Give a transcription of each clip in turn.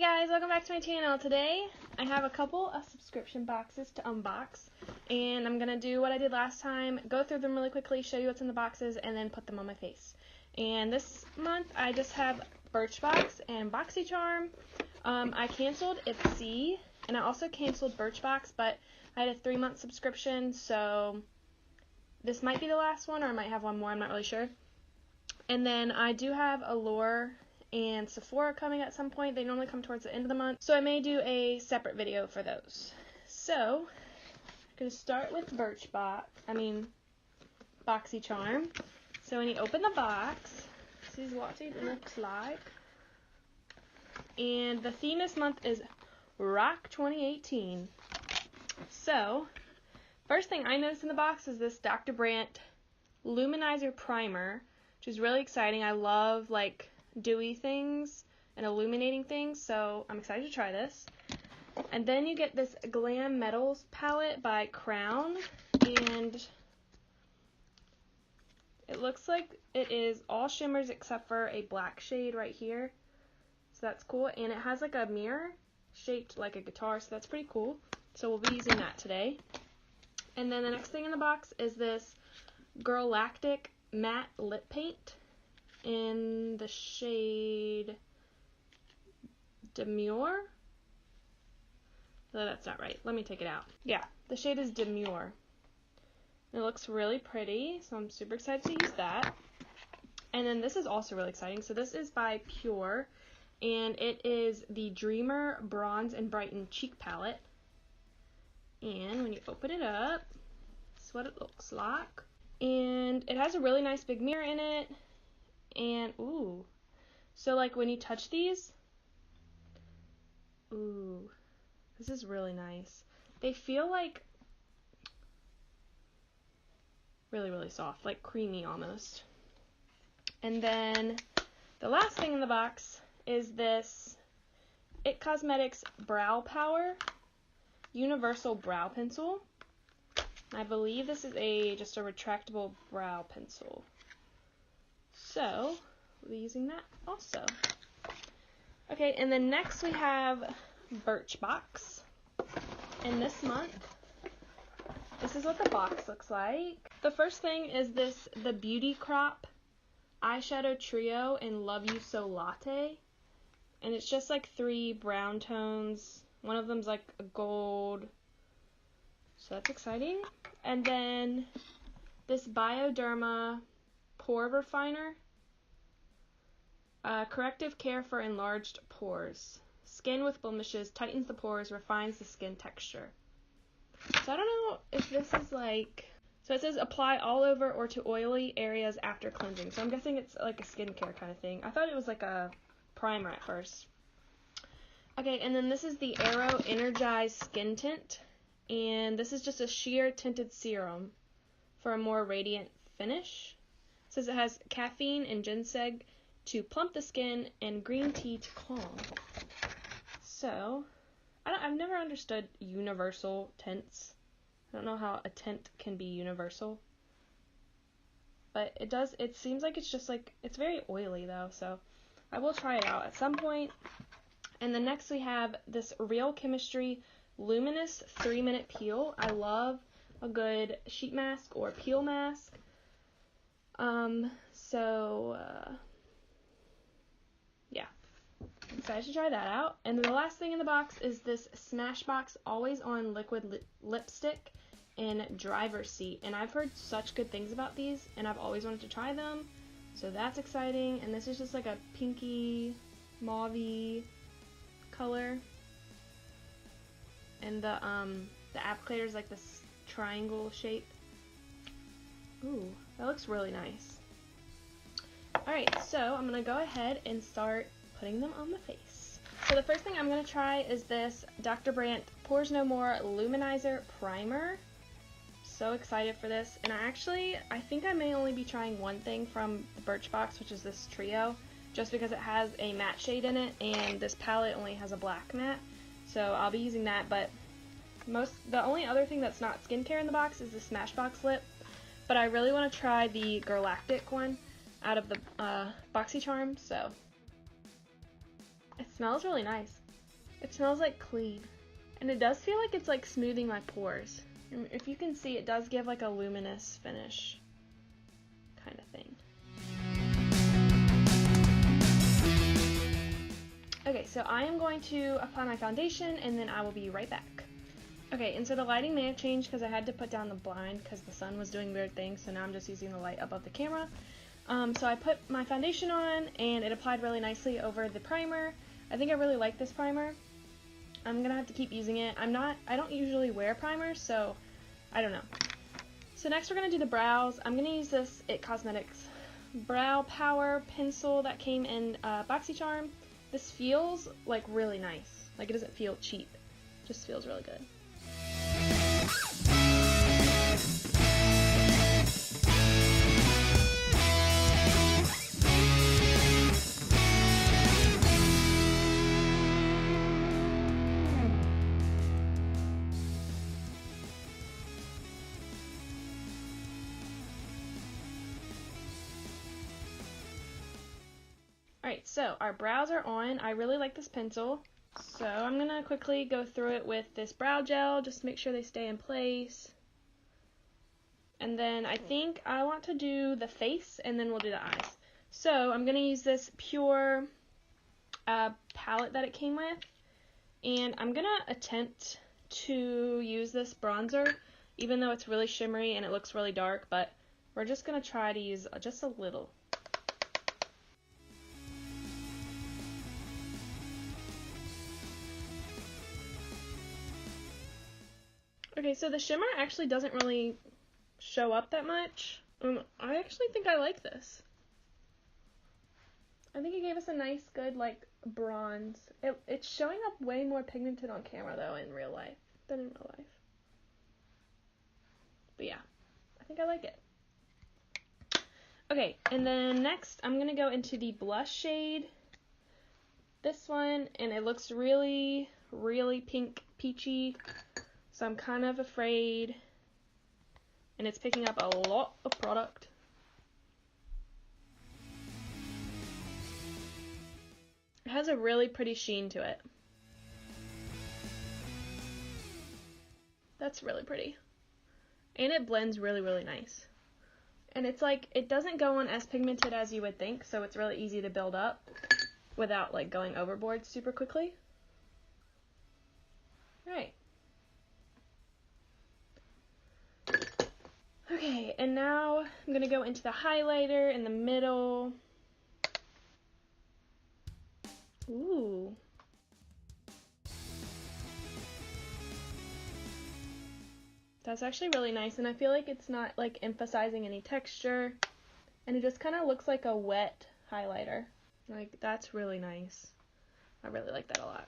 Hey guys, welcome back to my channel. Today I have a couple of subscription boxes to unbox, and I'm going to do what I did last time, go through them really quickly, show you what's in the boxes, and then put them on my face. And this month I just have Birchbox and Boxycharm. I canceled Ipsy, and I also canceled Birchbox, but I had a 3-month subscription, so this might be the last one, or I might have one more, I'm not really sure. And then I do have Allure and Sephora coming at some point. They normally come towards the end of the month, so I may do a separate video for those. So, I'm going to start with Boxycharm. So when you open the box, this is what it looks like. And the theme this month is Rock 2018. So, first thing I noticed in the box is this Dr. Brandt Luminizer Primer, which is really exciting. I love, dewy things and illuminating things, so I'm excited to try this. And then you get this Glam Metals palette by Crown, and it looks like it is all shimmers except for a black shade right here, so that's cool. And it has like a mirror shaped like a guitar, so that's pretty cool. So we'll be using that today. And then the next thing in the box is this Girlactic matte lip paint in the shade Demure. No, that's not right. Let me take it out. Yeah, the shade is Demure. It looks really pretty, so I'm super excited to use that. And then this is also really exciting. So this is by Pure, and it is the Dreamer Bronze and Brighten Cheek Palette. And when you open it up, this is what it looks like. And it has a really nice big mirror in it. And, ooh, so when you touch these, ooh, this is really nice. They feel really, really soft, creamy almost. And then the last thing in the box is this IT Cosmetics Brow Power Universal Brow Pencil. I believe this is just a retractable brow pencil. So, we'll be using that also. Okay, and then next we have Birchbox. And this month, this is what the box looks like. The first thing is the Beauty Crop Eyeshadow Trio in Love You So Latte. And it's just 3 brown tones. One of them's a gold. So that's exciting. And then this Bioderma Pore Refiner. Corrective care for enlarged pores. Skin with blemishes, tightens the pores, refines the skin texture. So I don't know if this is so it says apply all over or to oily areas after cleansing. So I'm guessing it's a skincare kind of thing. I thought it was a primer at first. Okay, and then this is the Aero Energize Skin Tint. And this is just a sheer tinted serum for a more radiant finish. It says it has caffeine and ginseng to plump the skin and green tea to calm. So, I've never understood universal tints. I don't know how a tint can be universal. But it seems like it's just it's very oily though, so I will try it out at some point. And then next we have this Real Chemistry Luminous 3-Minute Peel. I love a good sheet mask or peel mask. Yeah. Excited to try that out. And then the last thing in the box is this Smashbox Always On Liquid Lipstick in Driver's Seat. And I've heard such good things about these, and I've always wanted to try them. So that's exciting. And this is just a pinky, mauve-y color. And the applicator is this triangle shape. Ooh, that looks really nice. Alright, so I'm going to go ahead and start putting them on the face. So the first thing I'm going to try is this Dr. Brandt Pores No More Luminizer Primer. So excited for this. And I think I may only be trying one thing from the Birchbox, which is this trio, just because it has a matte shade in it, and this palette only has a black matte. So I'll be using that, but the only other thing that's not skincare in the box is the Smashbox lip. But I really want to try the Girlactic one out of the Boxycharm, so it smells really nice. It smells like clean. And it does feel like it's like smoothing my pores. And if you can see, it does give like a luminous finish kind of thing. Okay, so I am going to apply my foundation and then I will be right back. Okay, and so the lighting may have changed because I had to put down the blind because the sun was doing weird things, so now I'm just using the light above the camera. So I put my foundation on and it applied really nicely over the primer. I think I really like this primer. I'm gonna have to keep using it. I don't usually wear primers, so I don't know. So next we're gonna do the brows. I'm gonna use this It Cosmetics Brow Power Pencil that came in Boxycharm. This feels like really nice. Like it doesn't feel cheap. It just feels really good. Alright, so our brows are on. I really like this pencil. So I'm going to quickly go through it with this brow gel, just to make sure they stay in place. And then I think I want to do the face, and then we'll do the eyes. So I'm going to use this Pure palette that it came with. And I'm going to attempt to use this bronzer, even though it's really shimmery and it looks really dark. But we're just going to try to use just a little. Okay, so the shimmer actually doesn't really show up that much. I actually think I like this. I think it gave us a nice, good, like, bronze. It's showing up way more pigmented on camera, though, in real life than in real life. But yeah, I think I like it. Okay, and then next I'm going to go into the blush shade. This one, and it looks really, really pink, peachy. So I'm kind of afraid, and it's picking up a lot of product. It has a really pretty sheen to it. That's really pretty. And it blends really, really nice. And it's like, it doesn't go on as pigmented as you would think, so it's really easy to build up without like going overboard super quickly. Right. Okay, and now I'm going to go into the highlighter in the middle. Ooh. That's actually really nice, and I feel like it's not like emphasizing any texture, and it just kind of looks like a wet highlighter. Like, that's really nice. I really like that a lot.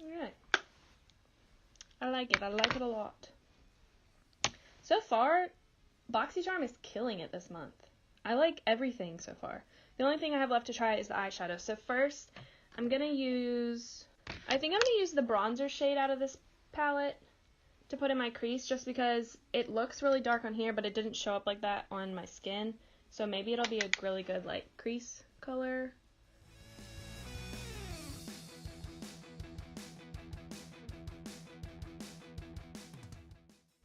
Alright. I like it a lot. So far, Boxycharm is killing it this month. I like everything so far. The only thing I have left to try is the eyeshadow. So first, I think I'm going to use the bronzer shade out of this palette to put in my crease, just because it looks really dark on here, but it didn't show up like that on my skin. So maybe it'll be a really good like crease color.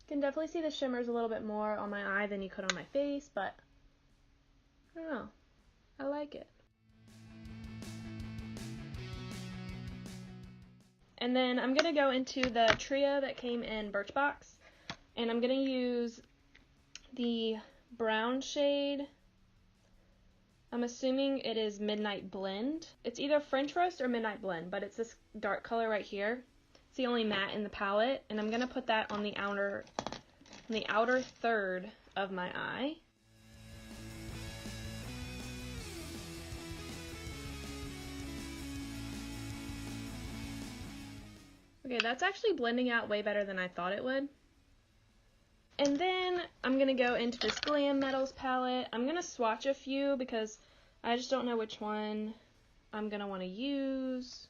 You can definitely see the shimmers a little bit more on my eye than you could on my face, but I don't know. I like it. And then I'm going to go into the trio that came in Birchbox, and I'm going to use the brown shade. I'm assuming it is Midnight Blend. It's either French Roast or Midnight Blend, but it's this dark color right here. It's the only matte in the palette, and I'm going to put that on the outer third of my eye. Okay, that's actually blending out way better than I thought it would. And then I'm going to go into this Glam Metals palette. I'm going to swatch a few because I just don't know which one I'm going to want to use.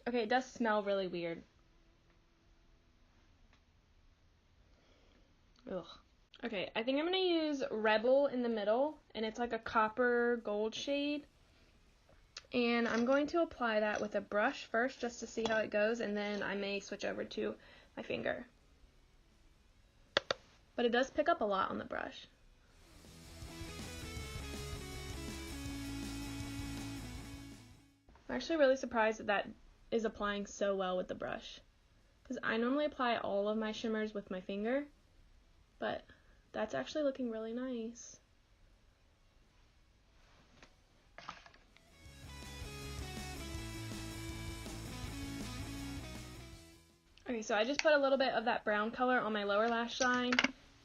Okay, it does smell really weird. Ugh. Okay, I think I'm going to use Rebel in the middle, and it's like a copper gold shade. And I'm going to apply that with a brush first just to see how it goes, and then I may switch over to my finger. But it does pick up a lot on the brush. I'm actually really surprised that that is applying so well with the brush, because I normally apply all of my shimmers with my finger, but that's actually looking really nice. Okay, so I just put a little bit of that brown color on my lower lash line,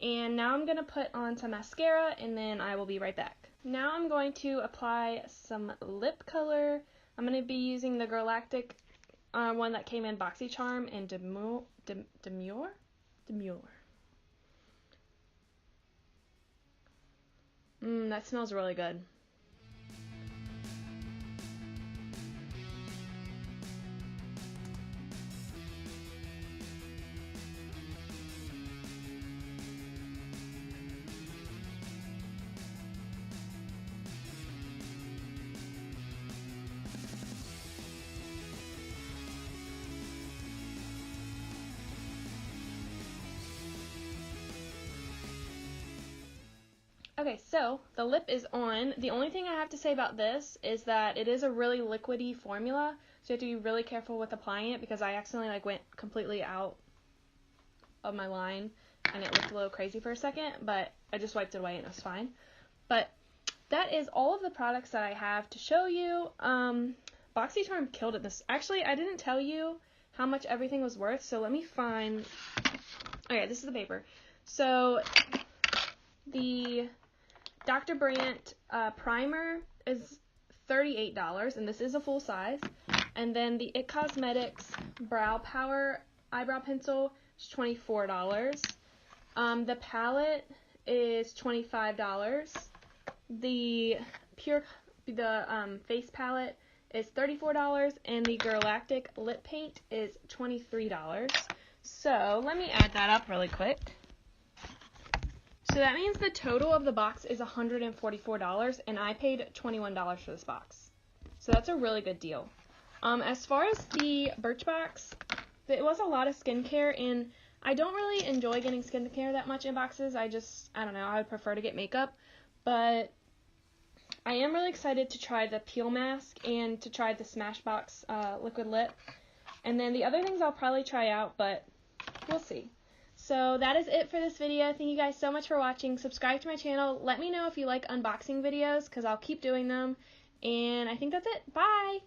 and now I'm going to put on some mascara, and then I will be right back. Now I'm going to apply some lip color. I'm going to be using the Galactic one that came in Boxycharm and Demure. That smells really good. Okay, so the lip is on. The only thing I have to say about this is that it is a really liquidy formula, so you have to be really careful with applying it, because I accidentally went completely out of my line and it looked a little crazy for a second, but I just wiped it away and it was fine. But that is all of the products that I have to show you. Boxycharm killed it. Actually, I didn't tell you how much everything was worth, so let me find. Okay, this is the paper. So the Dr. Brandt primer is $38, and this is a full size. And then the It Cosmetics Brow Power Eyebrow Pencil is $24. The palette is $25. The face palette is $34, and the Galactic lip paint is $23. So let me add that up really quick. So that means the total of the box is $144, and I paid $21 for this box. So that's a really good deal. As far as the Birchbox, it was a lot of skincare, and I don't really enjoy getting skincare that much in boxes. I don't know, I would prefer to get makeup. But I am really excited to try the peel mask and to try the Smashbox liquid lip. And then the other things I'll probably try out, but we'll see. So that is it for this video. Thank you guys so much for watching. Subscribe to my channel. Let me know if you like unboxing videos, because I'll keep doing them. And I think that's it. Bye!